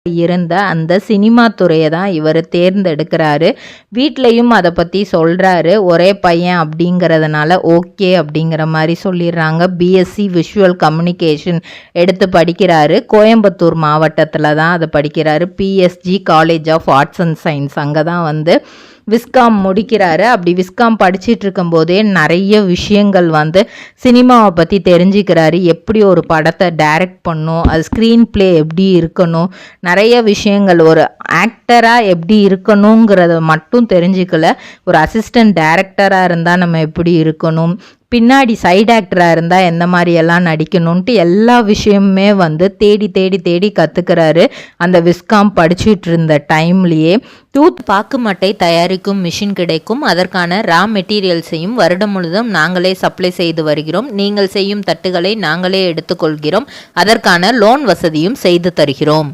இருந்த அந்த சினிமா துறையை தான் இவர் தேர்ந்தெடுக்கிறாரு. வீட்லேயும் அதை பற்றி சொல்கிறாரு. ஒரே பையன் அப்படிங்கிறதுனால ஓகே அப்படிங்கிற மாதிரி சொல்லிடுறாங்க. பிஎஸ்சி விஷுவல் கம்யூனிகேஷன் எடுத்து படிக்கிறாரு. கோயம்புத்தூர் மாவட்டத்தில் தான் அதை படிக்கிறாரு. PSG college of arts and science அங்கே தான் விஸ்காம் முடிக்கிறாரு. அப்படி விஸ்காம் படிச்சுட்டு இருக்கும்போதே நிறைய விஷயங்கள் சினிமாவை பற்றி தெரிஞ்சுக்கிறாரு. எப்படி ஒரு படத்தை டைரக்ட் பண்ணும், அது ஸ்க்ரீன் பிளே எப்படி இருக்கணும், நிறைய விஷயங்கள் ஒரு ஆக்டராக எப்படி இருக்கணுங்கிறத மட்டும் தெரிஞ்சுக்கல. ஒரு அசிஸ்டன்ட் டைரக்டராக இருந்தால் நம்ம எப்படி இருக்கணும், பின்னாடி சைட் ஆக்டராக இருந்தால் எந்த மாதிரியெல்லாம் நடிக்கணும்ன்ட்டு எல்லா விஷயமுமே தேடி தேடி தேடி கற்றுக்கிறாரு. அந்த விஸ்காம் படிச்சுட்டு இருந்த டைம்லேயே பாக்கு மட்டை தயாரிக்கும் மிஷின் கிடைக்கும். அதற்கான ரா மெட்டீரியல்ஸையும் வருடம் முழுதும் நாங்களே சப்ளை செய்து வருகிறோம். நீங்கள் செய்யும் தட்டுகளை நாங்களே எடுத்துக்கொள்கிறோம். அதற்கான லோன் வசதியும் செய்து தருகிறோம்.